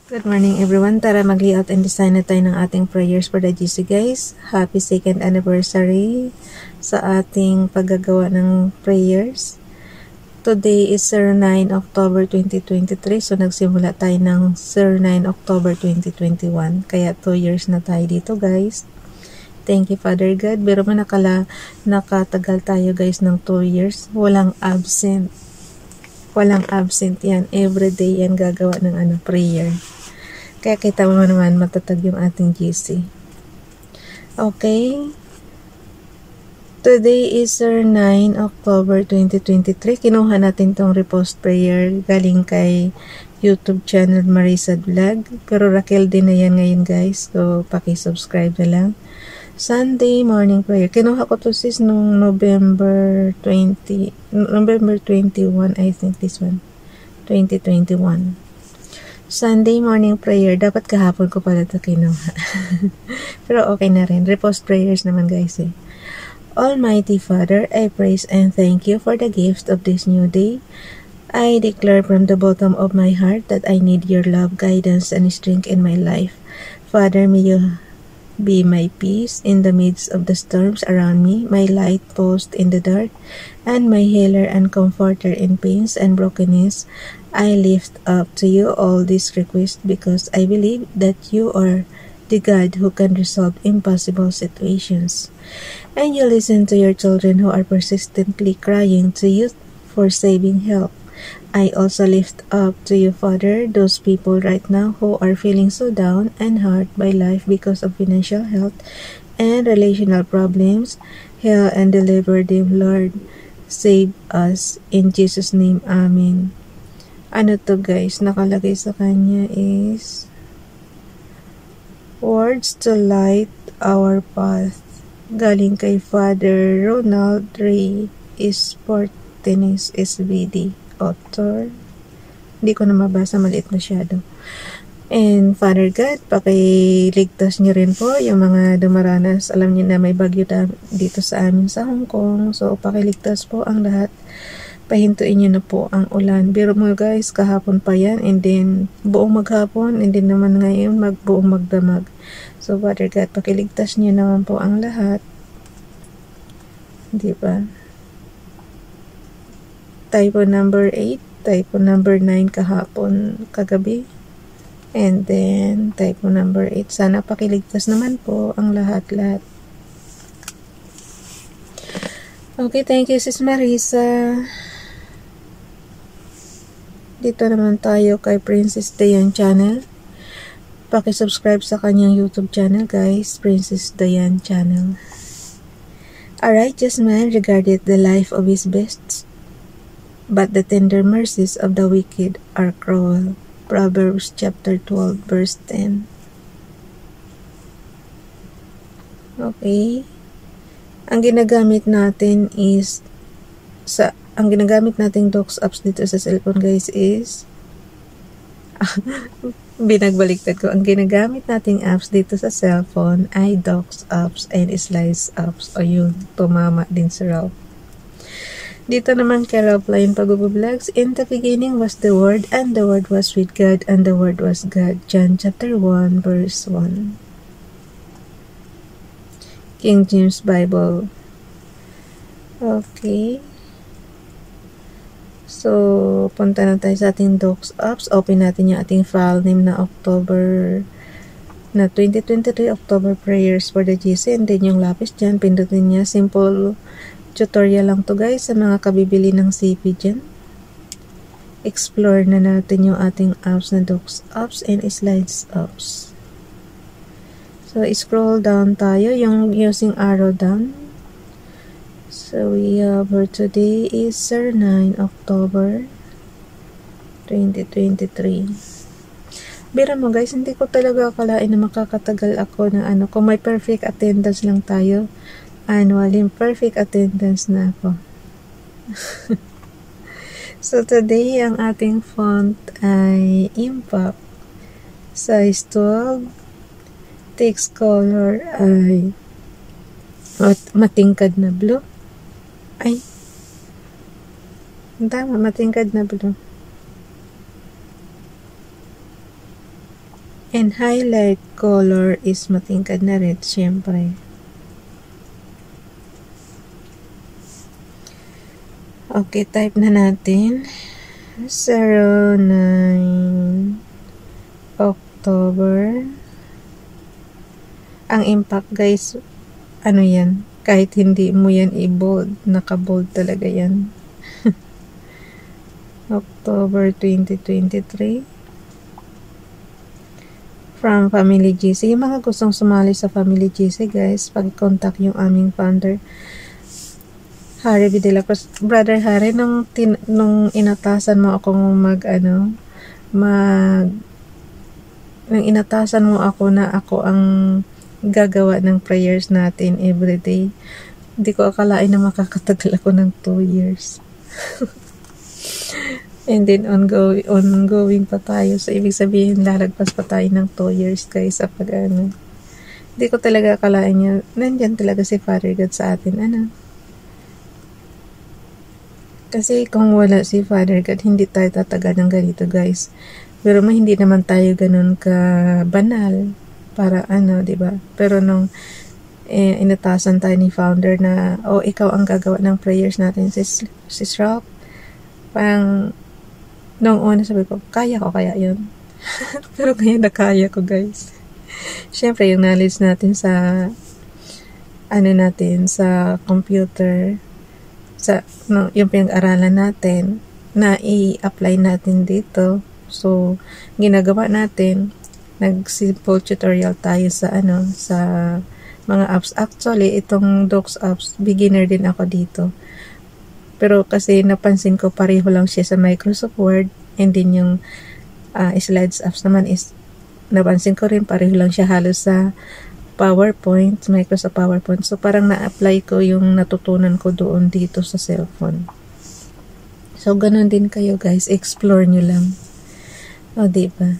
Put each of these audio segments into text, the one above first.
Good morning everyone. Tara mag-layout and design na tayo ng ating prayers for the GC guys. Happy 2nd anniversary sa ating paggagawa ng prayers. Today is 9 October 2023. So nagsimula tayo ng 9 October 2021. Kaya 2 years na tayo dito guys. Thank you Father God. Pero man nakatagal tayo guys ng 2 years. Walang absent. Walang absent yan. Everyday yan gagawa ng prayer. Kaya kita mo naman matatag yung ating GC. Okay. Today is 9 October 2023. Kinuha natin tong repost prayer galing kay YouTube channel Marisa Vlog. Pero Raquel din na yan ngayon guys. So, paki-subscribe na lang. Sunday morning prayer. Kinuha ko to sis nung November 21, I think this one. 2021. Sunday morning prayer. Dapat kahapon ko pala ito kinuha. Pero okay na rin. Repost prayers naman guys eh. Almighty Father, I praise and thank you for the gift of this new day. I declare from the bottom of my heart that I need your love, guidance, and strength in my life. Father, may you be my peace in the midst of the storms around me, my light post in the dark, and my healer and comforter in pains and brokenness. I lift up to you all these requests because I believe that you are the God who can resolve impossible situations. And you listen to your children who are persistently crying to you for saving help. I also lift up to you, Father, those people right now who are feeling so down and hurt by life because of financial health and relational problems. Heal and deliver them, Lord. Save us. In Jesus' name, Amen. Ano to guys, nakalagay sa kanya is words to light our path. Galing kay Father Ronald Ray Sportenis SVD. Author. Hindi ko na mabasa, maliit masyado. And Father God, pakiligtas niyo rin po yung mga dumaranas. Alam niyo na may bagyo dito sa amin sa Hong Kong. So, pakiligtas po ang lahat. Pahintuin niyo na po ang ulan. Biro mo guys, kahapon pa yan. And then, buong maghapon. And then naman ngayon, buong magdamag. So, Father God, pakiligtas niyo naman po ang lahat. Di ba? Typo number 8, typo number 9 kahapon, kagabi. And then, typo number 8. Sana pakiligtas naman po ang lahat-lahat. Okay, thank you Sis Marisa. Dito naman tayo kay Princess Dayan Channel. Paki-subscribe sa kanyang YouTube channel guys, Princess Dayan Channel. A righteous man regardeth the life of his best, but the tender mercies of the wicked are cruel. Proverbs chapter 12 verse 10. Okay. Ang ginagamit natin is ang ginagamit nating docs apps dito sa cellphone guys is binagbaliktad ko. Ang ginagamit nating apps dito sa cellphone ay docs apps and slides apps. O yun, tumama din sa Ralph. Dito naman kay Ralph Lion Pag-vlogs. In the beginning was the Word, and the Word was with God, and the Word was God. John chapter 1 verse 1. King James Bible. Okay. So, punta na tayo sa ating docs apps. Open natin yung ating file name na 2023 October prayers for the GC. And then yung lapis dyan, pindutin niya. Simple tutorial lang to guys sa mga kabibili ng CP dyan. Explore na natin yung ating apps na docs apps and slides apps. So, scroll down tayo yung using arrow down. So, we have for today is 9 October 2023. Bira mo guys, hindi ko talaga akalain na makakatagal ako ng kung may perfect attendance lang tayo. Annually, perfect attendance na ako. So, today, ang ating font ay Impact. Size 12. Text color ay matingkad na blue. Ay, tama, matingkad na blue. And highlight color is matingkad na red, syempre. Okay, type na natin. 09 October. Ang impact guys, ano yan? Kahit hindi mo yan i-bold, naka-bold talaga yan. October 2023. From Family GC. Yung mga gustong sumali sa Family GC guys, pag-contact yung aming founder, Harry B. De La Cruz. Brother Harry, nung inatasan mo akong nung inatasan mo ako na ako ang gagawa ng prayers natin everyday, hindi ko akalain na makakatagal ako ng 2 years. And then ongoing pa tayo. So, ibig sabihin, lalagpas pa tayo ng 2 years guys sa pag-ano. Hindi ko talaga akalain niya. Nandyan talaga si Father God sa atin. Kasi kung wala si Father God, hindi tayo tatagal ng ganito guys. Pero hindi naman tayo ganun ka banal. Para diba? Pero nung inatasan tayo ni Founder na, ikaw ang gagawa ng prayers natin, sis Rock. Parang, nung una sabi ko, kaya ko kaya yun. Pero ngayon nakaya ko guys. Siyempre yung knowledge natin sa sa computer, yung pinag-aralan natin na i-apply natin dito. So ginagawa natin, nag-simple tutorial tayo sa sa mga apps. Actually itong Docs apps, beginner din ako dito. Pero kasi napansin ko pareho lang siya sa Microsoft Word, and then yung slides apps naman is napansin ko rin pareho lang siya halos sa PowerPoint, Microsoft PowerPoint. So parang na-apply ko yung natutunan ko doon dito sa cellphone. So ganun din kayo guys, explore nyo lang. Diba?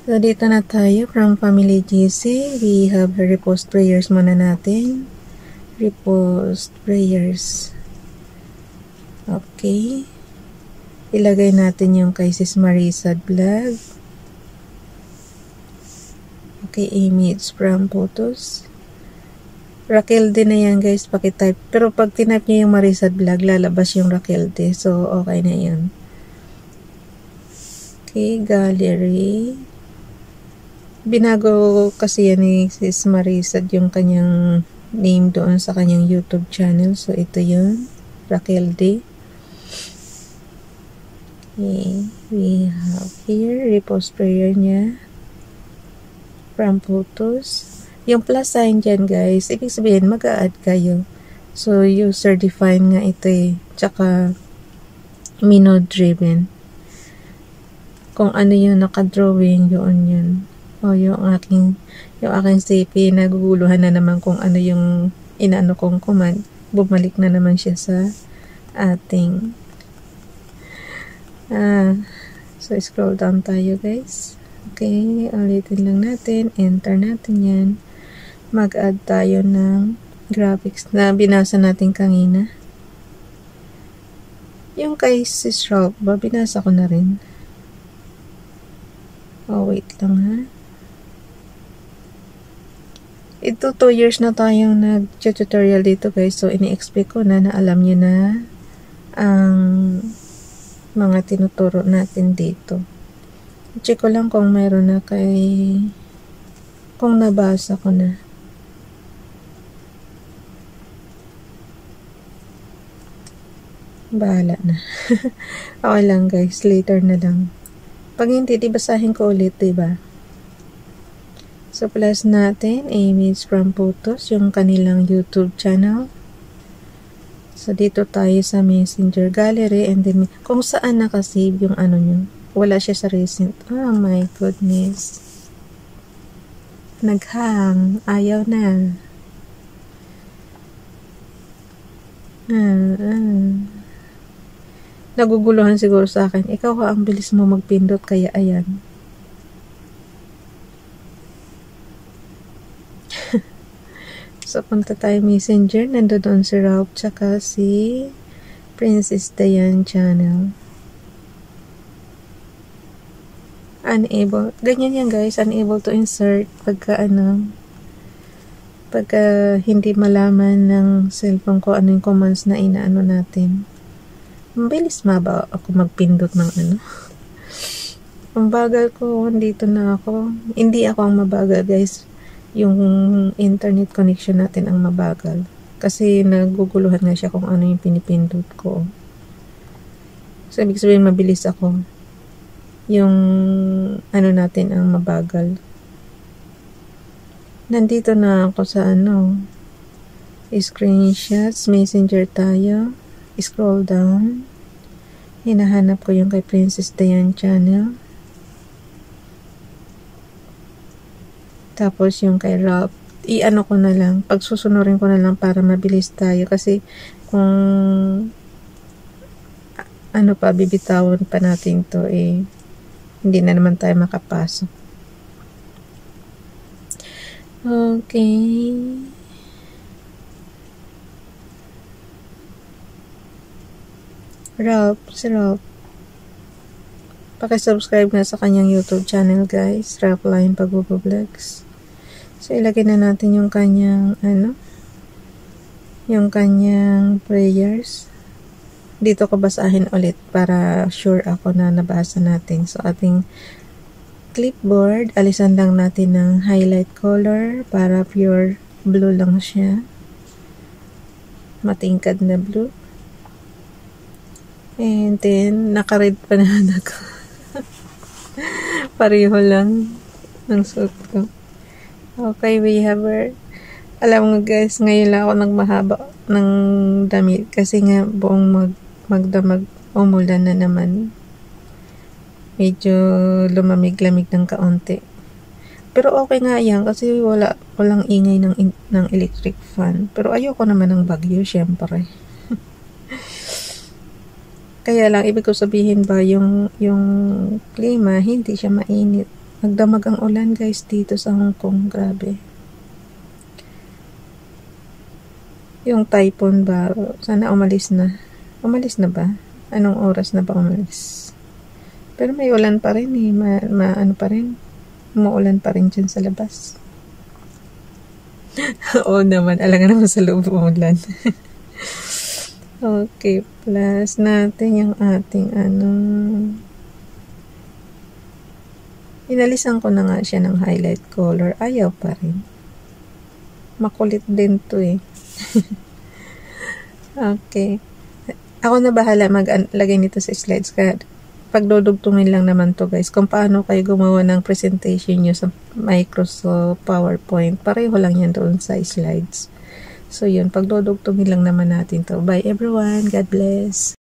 So dito na tayo from Family GC. We have repost prayers muna natin. Repost prayers. Okay. Ilagay natin yung kay Sis Marisa Vlog. Okay, image from photos. Raquel din na yan guys, pakitype. Pero pag tinype nyo yung Marisa Vlog, lalabas yung Raquel din. So, okay na yan. Okay, gallery. Binago kasi yan ni Sis Marisa yung kanyang name doon sa kanyang YouTube channel. So, ito yun. Raquel D. Okay, we have here repost prayer niya from photos. Yung plus sign dyan guys, ibig sabihin mag-a-add kayo. So user define nga ito tsaka minode driven. Kung ano yung nakadrawing, yun. Yung aking CP, naguguluhan na naman kung ano yung inaano kong command. Bumalik na naman siya sa ating so scroll down tayo guys. Okay, ulitin lang natin, enter natin yan, mag-add tayo ng graphics na binasa natin kanina. Yung kay Sis Rob, binasa ko na rin. Wait lang ha. Ito 2 years na tayong nag-tutorial dito guys, so ini-expect ko na alam nyo na ang mga tinuturo natin dito. Check ko lang kung mayroon na kung nabasa ko na. Bahala na. Okay lang guys, later na lang. Pag hindi, basahin ko ulit, diba? So, plus natin, image from photos, yung kanilang YouTube channel. So, dito tayo sa Messenger Gallery, and then, kung saan nakasave yung nyo. Wala siya sa recent. Oh my goodness. Naghang. Ayaw na. Naguguluhan siguro sa akin. Ikaw ang bilis mo magpindot, kaya ayan. So, punta tayo Messenger. Nandoon si Rob, tsaka si Princess Diane channel. unable. Ganyan yan guys, unable to insert pagka hindi malaman ng cellphone ko ano yung commands na inaano natin. Mabilis ba ako magpindot ng Ang bagal ko, dito na ako. Hindi ako ang mabagal guys. Yung internet connection natin ang mabagal. Kasi naguguluhan nga siya kung ano yung pinipindot ko. So, ibig sabihin mabilis ako. Yung natin ang mabagal. Nandito na ako sa screenshots, messenger tayo. Scroll down. Hinahanap ko yung kay Princess Diane channel. Tapos yung kay Ralph. I-ano ko na lang. Pagsusunurin ko na lang para mabilis tayo. Kasi kung bibitawan pa natin to hindi na naman tayo makapasok. Okay. Si Ralph. Paki-subscribe na sa kanyang YouTube channel guys. Ralph Line Pagbo-Vlogs. So, ilagay na natin yung kanyang yung kanyang prayers. Dito ko basahin ulit para sure ako na nabasa natin. So, ating clipboard, alisan lang natin ng highlight color para pure blue lang siya. Matingkad na blue. And then, naka-red pa naman ako. Pareho lang ng suit ko. Okay, we have alam mo guys, ngayon lang ako nagmahaba ng damit kasi nga buong magdamag umulan na naman. Medyo lumamig-lamig ng kaunti. Pero okay nga yan kasi walang ingay ng electric fan. Pero ayoko naman ng bagyo, syempre. Kaya lang, ibig ko sabihin ba, yung klima, hindi siya mainit. Nagdamag ang ulan guys dito sa Hong Kong, grabe. Yung typhoon ba, sana umalis na. Umalis na ba? Anong oras na ba umalis? Pero may ulan pa rin pa rin. Umuulan pa rin dyan sa labas. Oo naman, alangan naman sa loob umulan. Okay, plus natin yung ating inalisan ko na nga siya ng highlight color. Ayaw pa rin. Makulit din to Okay. Ako na bahala maglagay nito sa slides card. Pagdudugtungin lang naman to guys. Kung paano kayo gumawa ng presentation nyo sa Microsoft PowerPoint. Pareho lang yan doon sa slides. So yun, pagdudugtungin lang naman natin to. Bye everyone. God bless.